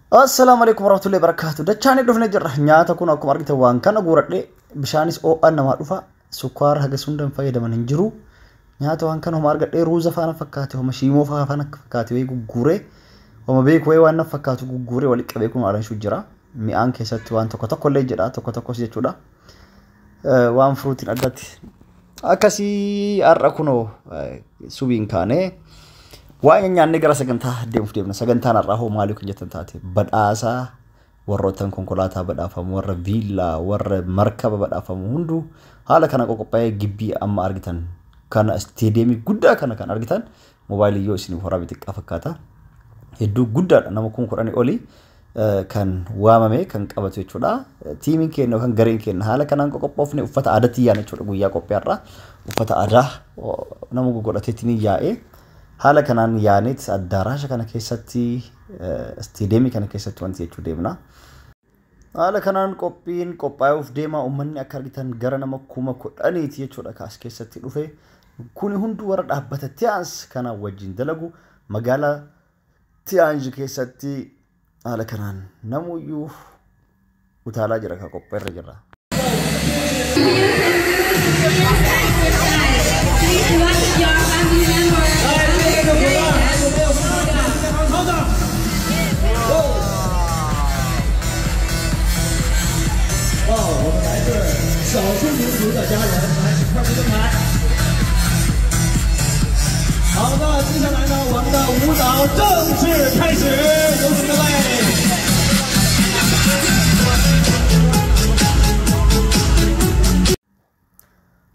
Assalamualaikum warahmatullahi wabarakatuh. Dachane dhufne jirra nyaata kun akkuma argite waan kana guuradhe bishaanis oo'an nama dhufa sukkaara haga sundan fayyadaman hin jiru. Nyaata waan kana homa argadhe ruuza faana fakkaate homa shiimoo faana fakkaate way gugguure homa beeku way waan fakkaatu gugguure wali qabee kun aranshu jira. Mi'aan keessatti waan tokko tokko illee jedha tokko tokkos jechuudha. Waan fruitiin addatti akkasii har'a kunoo subiin kaane waan nyaanni gara sagantaa deemuuf deemna sagantaan har'aa hoo maaliif kan jettan taate badhaasa warroottan konkolaataa badhaafamu warra viillaa warra markaba badhaafamu hundu haala kana qophaa'ee gibbii amma argitan kana isteediyeemii guddaa kana kan argitan moobaayilii yoo isin horaa bixiqqaa fakkaata hedduu guddaadha nama kun kudhanii oli kan waamame kan qabatu jechuudha tiimiin keenya kan gareen keenya haala kanaan qophoofne uffata aadaatti yaana jechuudha guyyaa qophiirraa uffata aadaa nama godhateetiin yaa'ee haala kanaan yaanit addaaraasha kana keessatti isteediyeemii kana keessatti wanti jechuu deemna haala kanaan qophaa'uuf deema uummanni akka argitan gara nama 10,000 jechuudha kaas keessatti dhufe kuni hundu warra dhaabbata Tiyaans kana wajjin dalagu magaalaa Tiyaanj keessatti haala kanaan namuyyuu utaalaa jira ka qopheerra jira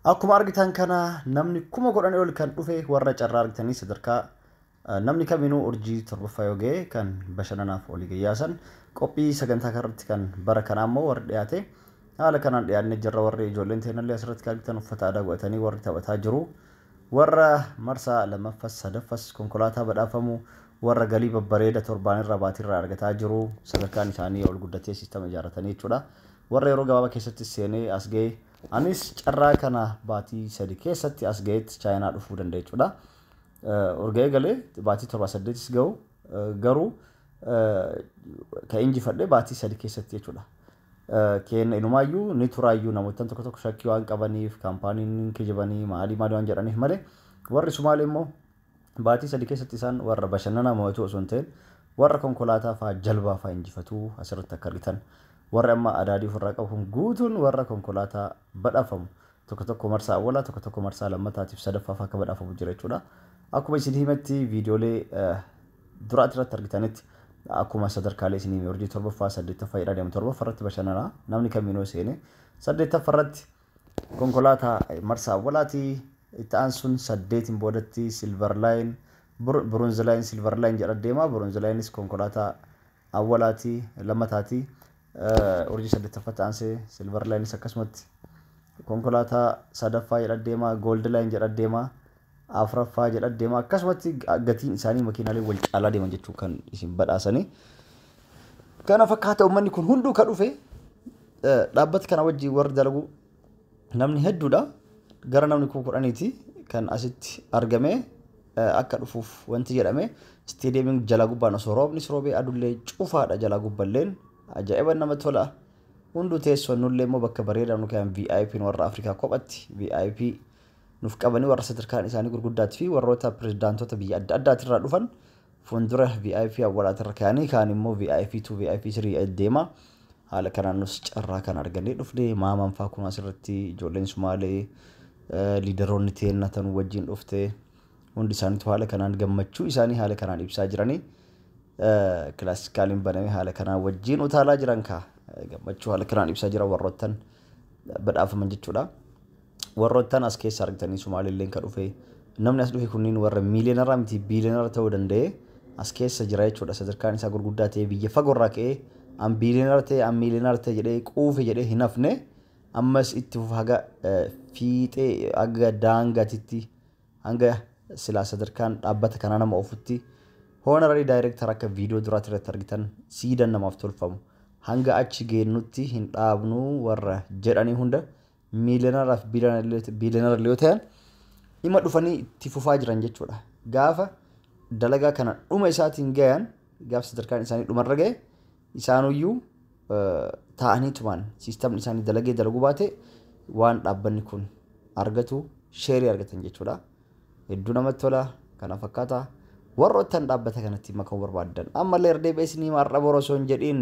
Akkuma argitan kana namni 10,000 ol kan dhufe warra carraa argitanii sadarkaa namni kaminuu urjii torbaffaa yoo ga'e kan bashannanaaf olii gayyaasan qophii sagantaa kanarratti kan bara kana ammoo warri dhiyaate haala kanaan dhiyaanne jirra warri ijoolleen teenallee asirratti argitan uffata aadaa godhatanii warri taphataa jiru warra marsaa lammaffas sadaffas konkolaataa badhaafamu warra galii babbareeda torbaan irraa baatirraa argataa jiru sadarkaan isaanii ol guddatee siistama ijaarratanii jechuudha warra yeroo gabaabaa keessatti seenee as ga'e anis carraa kana baatii 3 keessatti as ga'etti chaayinaa dhufuu danda'a jechuudha urgee galee baatii 7-8 ga'u garuu ka injifadhe baatii 3 keessatti jechuudha keen inumaayyuu ni turaayyuu namoota tokko tokko shakkii waan qabaniif kaampaaniin kijibanii maalii waan jedhaniif malee warri Sumaalee immoo baatii 3 keessatti isaan warra bashannanaa mo'atu osoo hin ta'in warra konkolaataa fa'aa jalbaa fa'aa injifatu asirratti akka argitan warra amma adaadii ofirraa qabu guutuun warra konkolaataa badhaafamu tokko tokko marsaa awwalaa tokko tokko marsaa lammataatiif sadaffaa akka badhaafamu jira jechuudha akkuma isin himetti viidiyoolee duraatti irratti argitanitti akkuma sadarkaalee isin hime urjii torbaffaa 8ffaa jedhaa deemu torbaffaa irratti bashannanaa namni kaminuu seene 8ffaa irratti konkolaataa marsaa awwalaati itti aansuun 8 boodatti silver line bronze line silver line jedha deema bronze line konkolaataa awwalaati lammataati urjii 8ffaa taanse silver line akkasumatti konkolaataa sadaffaa jedha deema gold line jedha deema afraffaa jedha deema akkasumatti gatiin isaanii makiinaalee wal caalaa deeman jechuu kan isin badhaasanii kana fakkaata uummanni kun hunduu ka dhufe dhaabbata kana wajjin warri dalagu namni hedduudha gara namni 10,000ti kan asitti argame akka dhufuuf wanti jedhame isteediyeemiin jala gubbaan osoo roobnis roobee adullee cufaadha jala gubballeen ajaa'iba nama tola hundu teessoo nullee immoo bakka bareedaa nu kan VIP warra Afrikaa kophatti VIP nuuf qabanii warra sadarkaan isaanii gurguddaatti fi warroota pirezidaantota biyya adda addaatirraa dhufan fuuldura VIP awwalaatirra kaanii kaan immoo VIP 2 VIP 3 deema haala kanaan nus carraa kan argannee dhufne maamaan faa kun asirratti ijoolleen Sumaalee liidaroonni teennatan wajjin dhufte hundi isaaniitu haala kanaan gammachuu isaanii haala kanaan ibsaa jiranii klaasikaaliin baname haala kanaan wajjin utaalaa jiran ka gammachuu haala kanaan ibsaa jira warroottan badhaafaman jechuudha warroottan as keessa argitanii Sumaaleelleen ka dhufe namni as dhufe kunniin warra miiliyoonara miti biiliyoonara ta'uu danda'e as keessa jira jechuudha sadarkaan isaa gurguddaa ta'e biyya fagoorraa ka'ee an biiliyoonara ta'e an miiliyoonara ta'e jedhee quufe jedhee hin hafne ammas itti haga fiixee haga daangaatitti hanga silaa sadarkaan dhaabbata kana nama ofutti honorary director akka viidiyoo duraatti irratti argitan siidan namaaf tolfamu hanga achi geennutti hin dhaabnu warra jedhanii hunda miiliyoonaraaf biiliyoonara yoo ta'an hima dhufanii itti fufaa jiran jechuudha gaafa dalagaa kana dhuma isaatiin gayan gaaf sadarkaan isaanii dhumarra ga'e isaanuyyuu ta'anii tumaan siistamni isaanii dalaguu baate waan dhaabbanni kun argatu sheerii argatan jechuudha. Hedduu namatti tola kana fakkaata warroottan dhaabbata kanatti makamuu barbaadan ammallee erdee beesnii marra borosoon jedhiin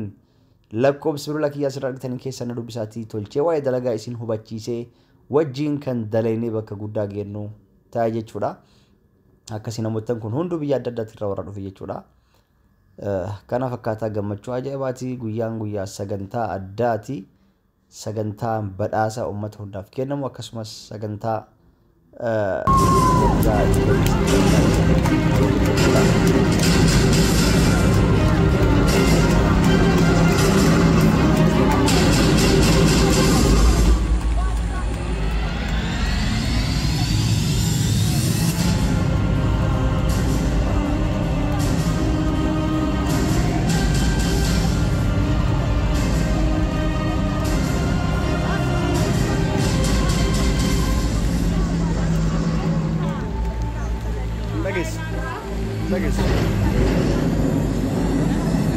lakkoobsi bilbila kiyyaa sirra argitanii keessa na dubbisaatii tolchee waa'ee dalagaa isin hubachiisee wajjiin kan dalaynee bakka guddaa geennu ta'a jechuudha. Akkasii namoottan kun hunduu biyya adda addaatti irraa warra dhufe jechuudha. Kana fakkaata gammachuu ajaa'ibaati guyyaa sagantaa addaati. Sagantaa badhaasa uummata hundaaf kennamu akkasumas sagantaa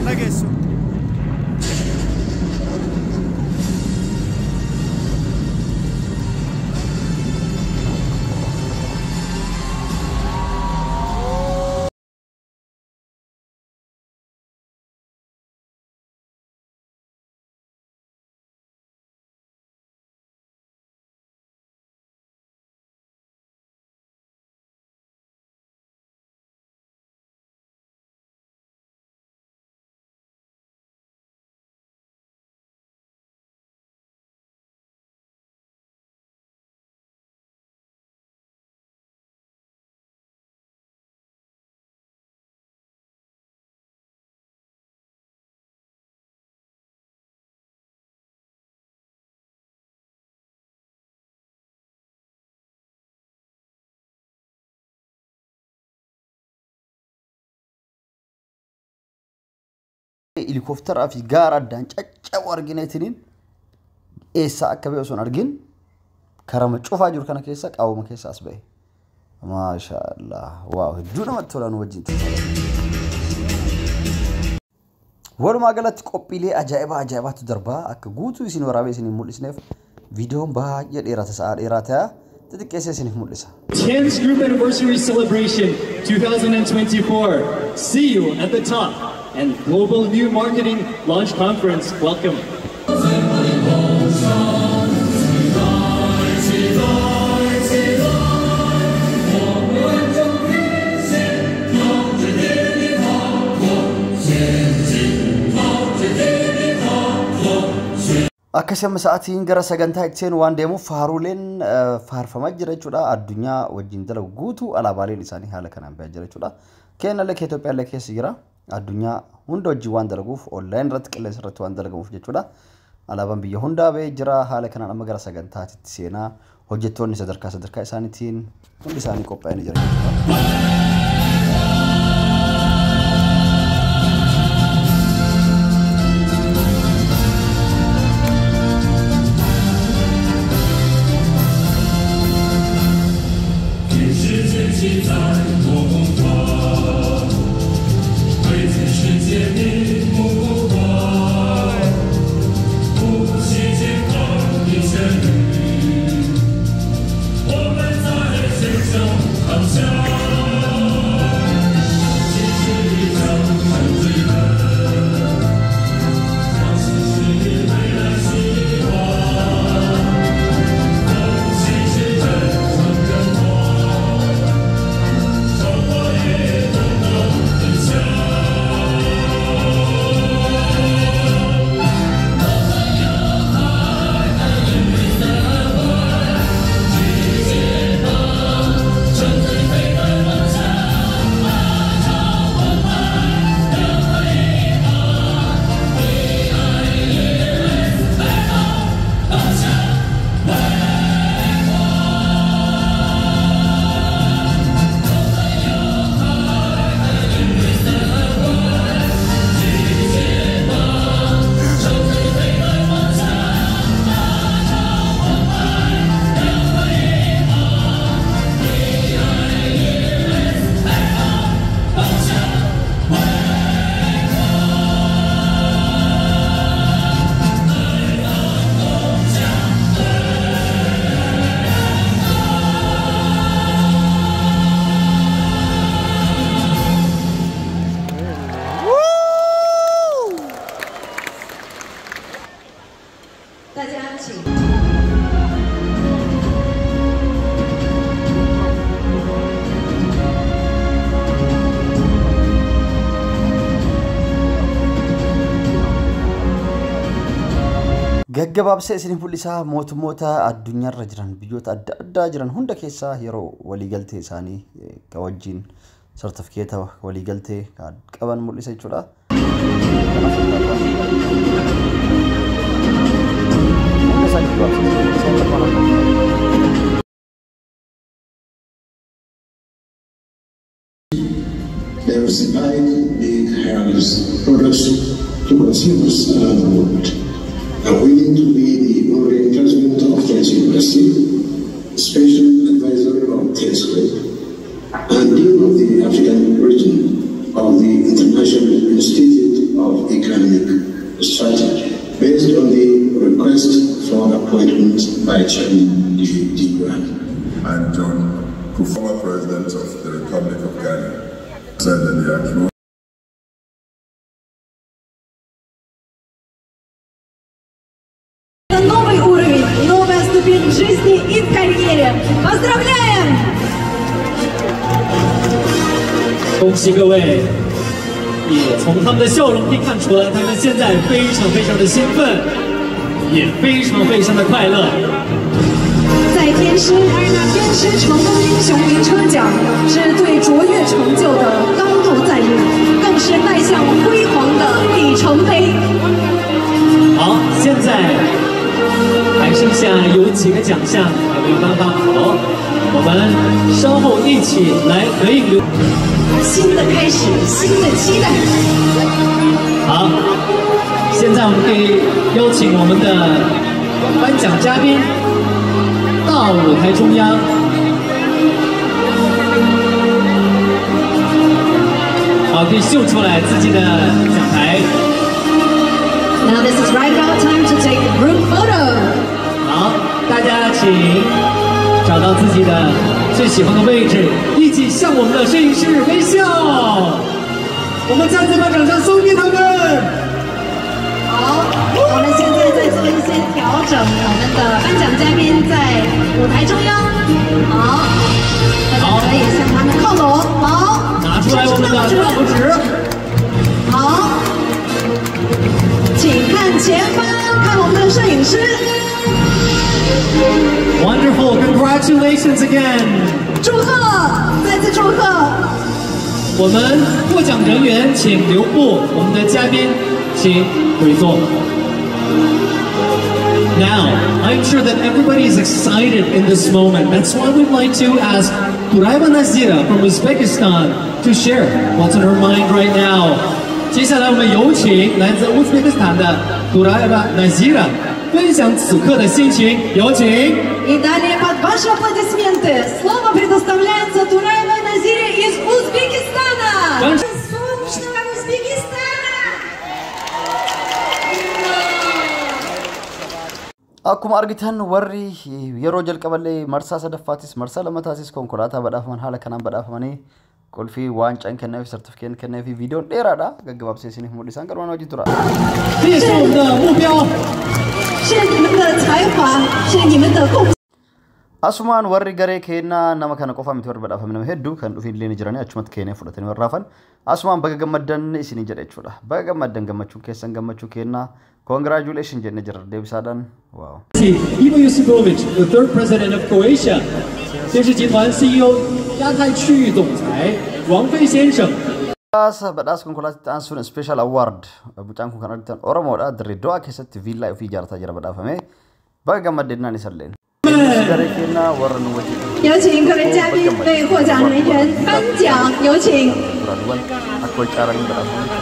Lagesso. Helikopteraa fi gaara addaan caccabuu argineetiniin eessaa akka ba'e osoo hin argin karama cufaa jiru kana keessa qaawuma keessa as ba'e. Maashaallah. Waaw, hedduu namatti tolan wajjin. Walumaa galatti qophiilee ajaa'ibaatu darbaa akka guutuu isin waraabee isin mul'isneef viidiyoon baay'ee dheerata sa'a dheerataa xixiqqeessee isiniif mul'isa. 10th Group Anniversary Celebration 2024. See you at the top. And Global New Marketing Launch Conference. Welcome. Akkasuma sa'aatiin gara sagantaa ittiin waan deemuuf faaruleen faarfamaa jira jechuudha. Addunyaa wajjin dalagu guutuu alaabaaleen isaanii haala kanaan ba'aa jira jechuudha. Keenyallee Itoophiyaallee keessa jira. Addunyaa hunda wajjin waan dalaguuf online irratti qilleensa irratti waan dalagamuuf jechuudha. Alaabaan biyya hundaa ba'ee jira. Haala kanaan amma gara sagantaatti seenaa hojjettoonni sadarkaa isaaniitiin hundi isaanii qophaa'anii jira jechuudha. I'm Gaggabaabsee isin mul'isaa mootummoota addunyaarra jiran biyyoota adda addaa jiran hunda keessaa yeroo waliigaltee isaanii ka wajjin sartifikeeta waliigaltee qaban mul'isa jechuudha. They will supply big hairless products to consumers around the world. I'm willing to be the honorary president of Thames University, special advisor of Thames Group, and dean of the African region of the International Institute of Economic Strategy, based on the request for appointment by Chairman Diwan. I'm John, former president of the Republic of Ghana. Новый уровень, новая ступень в жизни и в карьере. Поздравляем! 恭喜各位！也从他们的笑容可以看出来，他们现在非常的兴奋，也非常的快乐。在天师成功英雄名车奖是对卓越成就的高度赞誉，更是迈向辉煌的里程碑。好，现在还剩下有几个奖项还没有颁发好，我们稍后一起来合影。新的开始，新的期待。好，现在我们可以邀请我们的颁奖嘉宾到舞台中央。好，可以秀出来自己的奖牌。Now this is right about time to take group photo. 好，大家请找到自己的最喜欢的位置，一起向我们的摄影师微笑。我们再次把掌声送给他们。好，我们现在在做一些调整，我们的颁奖嘉宾在舞台中央。好，大家可以向他们靠拢。好，拿出来我们的大拇指。好，请看前方，看我们的摄影师。Wonderful! Congratulations again! 祝贺，再次祝贺。我们获奖人员请留步，我们的嘉宾请回座。Now, I'm sure that everybody is excited in this moment. That's why we'd like to ask Turaiba Nazira from Uzbekistan to share what's on her mind right now. 接下来我们有请来自乌兹别克斯坦的 Turaiba Nazira 分享此刻的心情，有请。И далее под ваши аплодисменты слово предоставляется Турайбой Назире из Узбекистана. Солнечного Узбекистана! Akkuma argitan warri yeroo jalqaballee marsaa sadaffaatis marsaa lamataatis konkolaataa badhaafaman haala kanaan badhaafamanii qolfii waancaan kenneef sartifikeetiin kenneef viidiyoon dheeraadha gaggabaabsee isiniif mul'isan qarumaan hojii tura. 这是我们的目标。是你们的才华，是你们的贡献。 Asumaan warri garee keenyaa nama kana qofa miti warri badhaafame nama hedduu kan dhufin illee ni jiranii achumatti keenyaa fudhatanii warraafan asumaan baga gammaddan isinii jedha jechuudha. Baga gammaddan gammachuun keessan gammachuu keenyaa congratulations jenne jirra deebisaadhaan. Wow. Ivo Josipovic, the third president of Croatia. 电视集团 CEO 亚太区域总裁王飞先生。 Badhaasa konkolaataa ta'an sun special award bucaan kun kan argitan Oromoodha Dirreedawaa keessatti viillaa ofii ijaarrataa jira badhaafame baga gammaddennaan isalleen. 有请各位嘉宾为获奖人员颁奖，有请。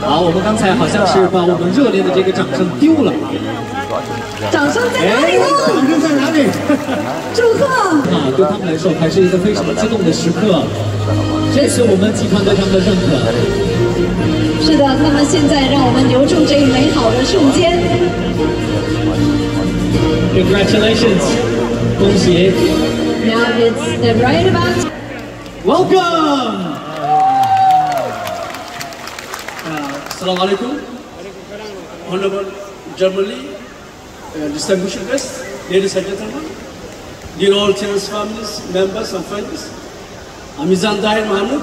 好，我们刚才好像是把我们热烈的这个掌声丢了。掌声在哪里呢？掌声在哪里？祝贺！啊，对他们来说还是一个非常激动的时刻，这是我们集团对他们的认可。是的，那么现在让我们留住这一美好的瞬间。Congratulations！ 恭喜 Now it's the right about. Welcome. Assalamu alaikum. Honorable Germany, distinguished guests, ladies and gentlemen, dear all Thames families, members and friends. I'm Izan Dahir Mahmoud,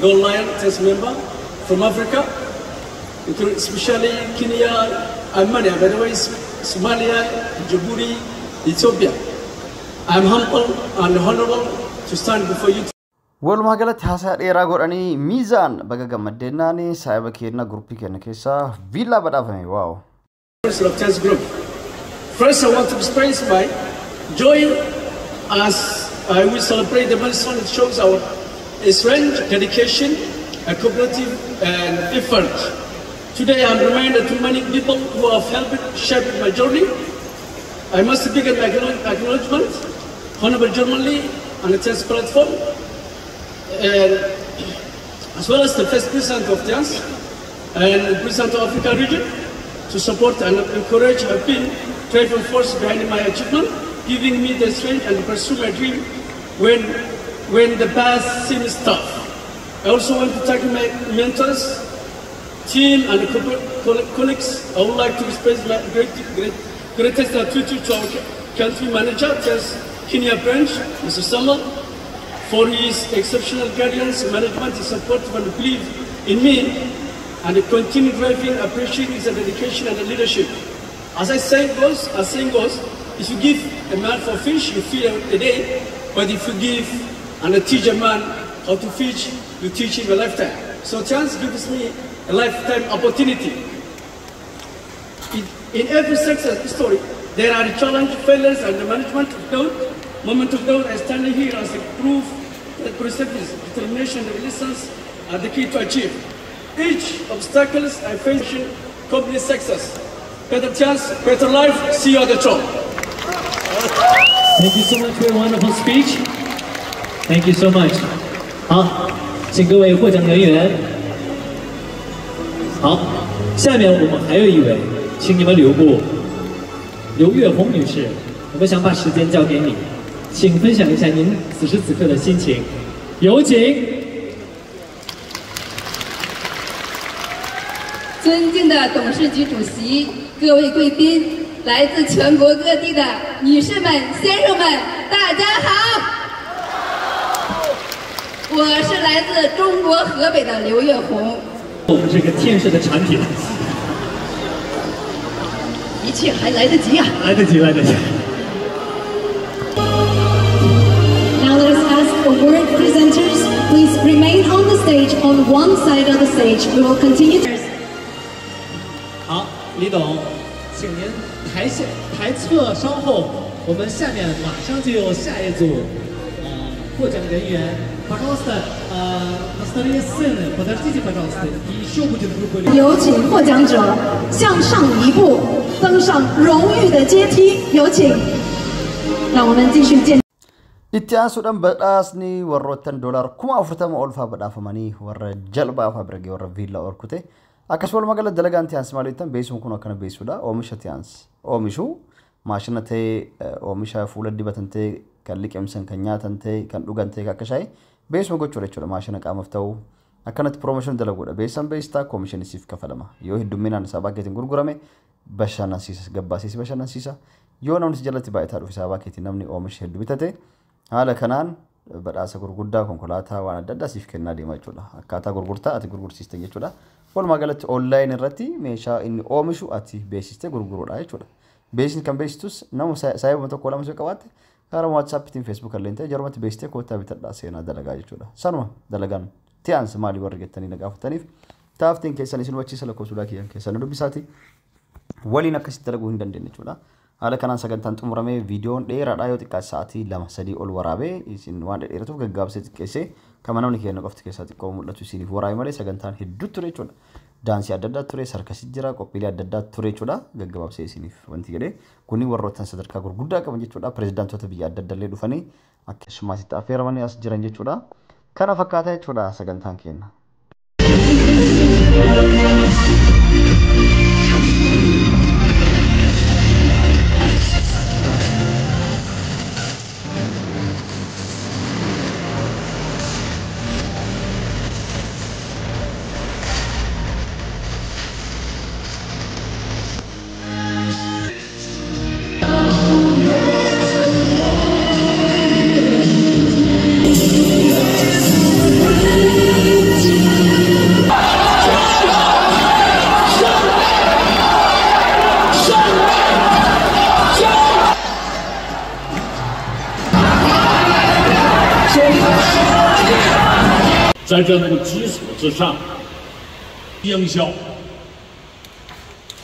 Gold Lion Thames member from Africa, especially Kenya and Mania. By the way, Somalia, Djibouti, Ethiopia. I am humble and honorable to stand before you. Walumaa galatti haasaa dheeraa godhanii miizaan baga gammaddeennaan saayiba keenna gruppii kenna keessaa viillaa badhaafame. Waaw. Of Chance Group. First, I want to express my joy as I will celebrate the milestone. It shows our strength, dedication, and cooperative and effort. Today, I'm reminded to many people who have helped shape my journey. I must begin my acknowledgement, Honorable Germany, on the Chance platform, as well as the First President of Chance and the President of Africa region, to support and encourage have been driving force behind my achievement, giving me the strength and pursue my dream when the path seems tough. I also want to thank my mentors, team and colleagues. I would like to express my greatest gratitude to our country manager, Kenya branch, Mr. Samuel, for his exceptional guidance, management, support and belief in me, and the continued driving, appreciating his dedication and leadership. As saying goes, if you give a man for fish, you feed a day, but if you give and teach a man how to fish, you teach him a lifetime. So Chance gives me a lifetime opportunity. In every success story, there are challenges, failures, and the management of doubt. Moment of doubt, I stand here as a proof that persistence, determination, and resilience are the key to achieve. Each obstacles I face complete success. Better chance, better life. See you at the top. Thank you so much for your wonderful speech. Thank you so much. 好，请各位获奖人员。好，下面我们还有一位，请你们留步。刘月红女士，我们想把时间交给你，请分享一下您此时此刻的心情。有请。尊敬的董事局主席，各位贵宾，来自全国各地的女士们、先生们，大家好！我是来自中国河北的刘月红。我们是个天使的产品，一切还来得及啊！来得及，来得及。Now let us ask award presenters, please remain on the stage on one side of the stage. We will continue. 好，李董，请您台侧稍后，我们下面马上就有下一组获奖人员。Пожалуйста, остальные сцены, подождите, пожалуйста, еще будет группа. 有请获奖者向上一步，登上荣誉的阶梯。有请，让我们继续见。itti aansuudhaan badhaasni warroottan $40,000 ol fa'aa badhaafamanii warra jalbaa fa'aa birgee warra viillaa orkute akkasuma magaalaa dalagaan Tiyaans maaliitan beesuun kun akkana beesuudha oomisha Tiyaans oomishu maashina ta'ee oomisha fuula dibatan ta'ee kan liqimsan kan nyaatan ta'ee kan dhugan ta'ee akka shaayii beesuma gochuudha jechuudha maashina qaamaaf ta'u akkanatti promotion dalaguudha beesan beestaa koomishinisiif kafalama yoo heddumminaan isaa baakkeetiin gurgurame bashannansiisa gabbaasiis bashannansiisa yoo namni si jalatti baay'ataa dhufe isaa baakkeetiin namni oomisha hedduu bitate haala kanaan badhaasa gurguddaa konkolaataa waan adda addaa siif kennaa deema jechuudha akkaataa gurgurtaa ati gurgursiiste jechuudha walumaa galatti online irratti meeshaa inni oomishu ati beeksiste gurguruudha jechuudha beeksisni kan beeksistus nama saayibuma tokko lama soo qabaatte karaa WhatsApp Facebook illee ta'e jarumatti beeksiste koottaa bitadhaa seenaa dalagaa jechuudha sanuma dalagaan Tiyaans maalii warri jettanii na gaafataniif taaftiin keessan isin hubachiisa lakkoofsuudhaa kiyyan keessan dubbisaati waliin akkasitti dalaguu hin dandeenye jechuudha haala kanaan sagantaan xumuramee viidiyoon dheeraadhaa yoo xiqqaate sa'aatii 2-3 ol waraabee isin waan dheeratuuf gaggaabsee xiqqeessee kama namni keenya qofti keessaa xiqqoo mul'atu isiniif waraabee malee sagantaan hedduu ture jechuudha daansii adda addaa ture sarkasii jira qophiilee adda addaa ture jechuudha gaggabaabsee isiniif wanti jedhee kuni warroottan sadarkaa gurguddaa qaban jechuudha pirezidaantota biyya adda addaa illee dhufanii akkasumaasitti affeeramanii as jiran jechuudha kana fakkaata jechuudha sagantaan keenya. 在这个基础之上，营销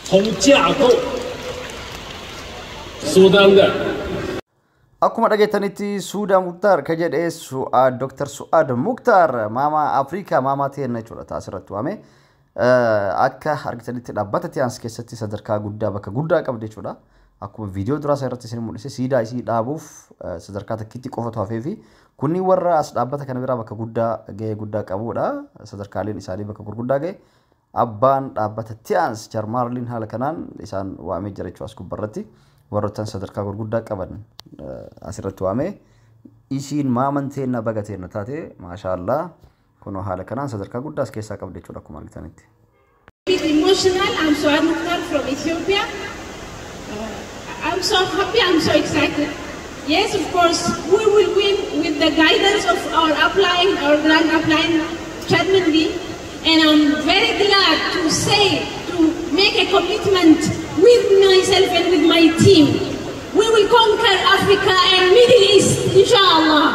从架构苏丹的。 Akkuma dhageettanitti Suudaan Muktaar ka jedhee Dr. Su'aad Muktaar maama Afrikaa maama ta'een jechuudha taasirratti waame akka argitanitti dhaabbata Tiyaans keessatti sadarkaa guddaa bakka guddaa qabdi jechuudha. Akkuma viidiyoo duraa isaa irratti isin mul'ise siidaa isii dhaabuuf sadarkaa takkitti qofatu hafee fi kunni warra as dhaabbata kana biraa bakka guddaa gahee guddaa qabudha. Sadarkaaleen isaanii bakka gurguddaa gahe abbaan dhaabbata Tiyaans Jarmaarliin haala kanaan isaan waamee jira jechuudha as gubbarratti. warrotan sadarkaa gurguddaa qaban asirratti waame isiin maamanteena bagateena taate maashaallah kuno haala kanaan sadarkaa guddaa as keessaa qabde jechuudha akkuma argitanitti. Emotional. I'm Su'aad Muktaar from Ethiopia. I'm so happy. I'm so excited. Yes, of course, we will win with the guidance of our grand upline, Chairman Lee, and I'm very glad to make a commitment with myself and with my team. We will conquer Africa and Middle East, inshallah,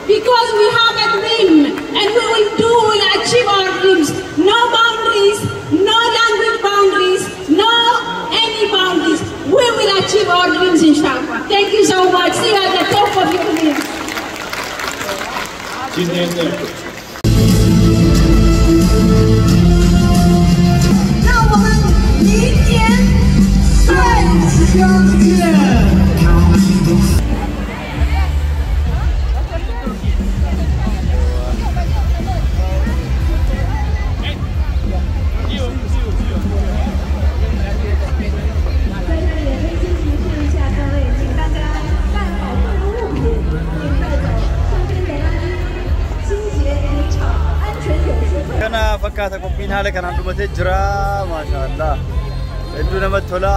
because we have a dream and we will achieve our dreams. No boundaries, no language boundaries, no any boundaries. We will achieve our dreams, inshallah. Thank you so much. See you at the top of your dreams. 今天的。 相见。Kana fakkaata qophiin haala kanaan dhumatee jira maashaallah hedduu namatti tola.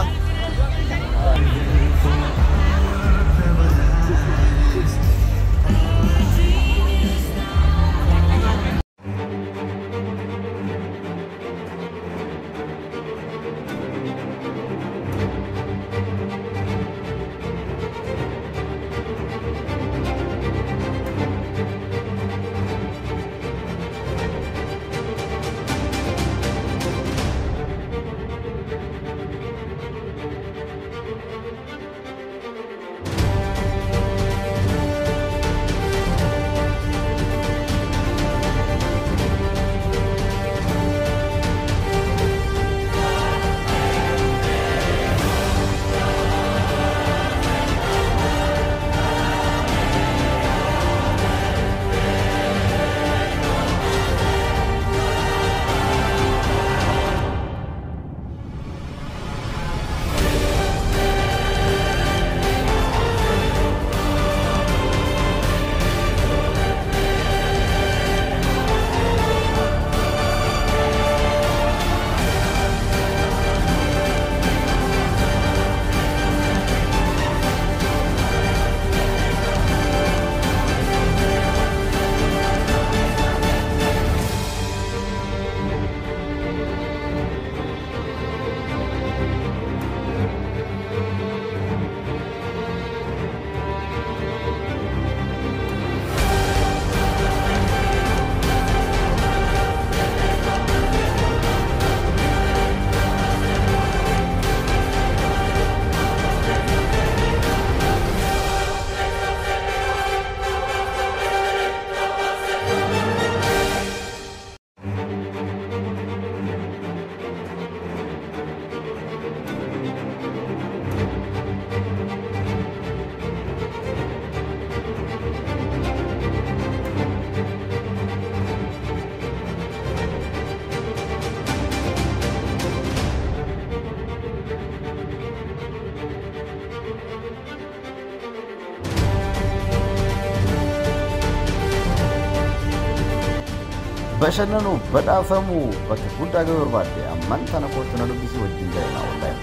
bashannanu badhaafamu bakka guddaa gahuu barbaadde amanta na kootu na dubbisii wajjin gaheena online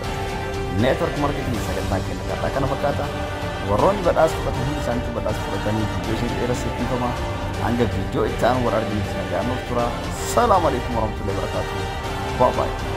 network marketing sagantaa kenna kadhaa kana fakkaata warroonni badhaasa fudhatan hundi isaaniitu badhaasa fudhatanii viidiyoo ishee dheeressee dhiifama hanga viidiyoo itti aanu wal arginu nagaan nuuf tura. Salaamu alaikum warahmatullahi wabarakatuh. Bye bye.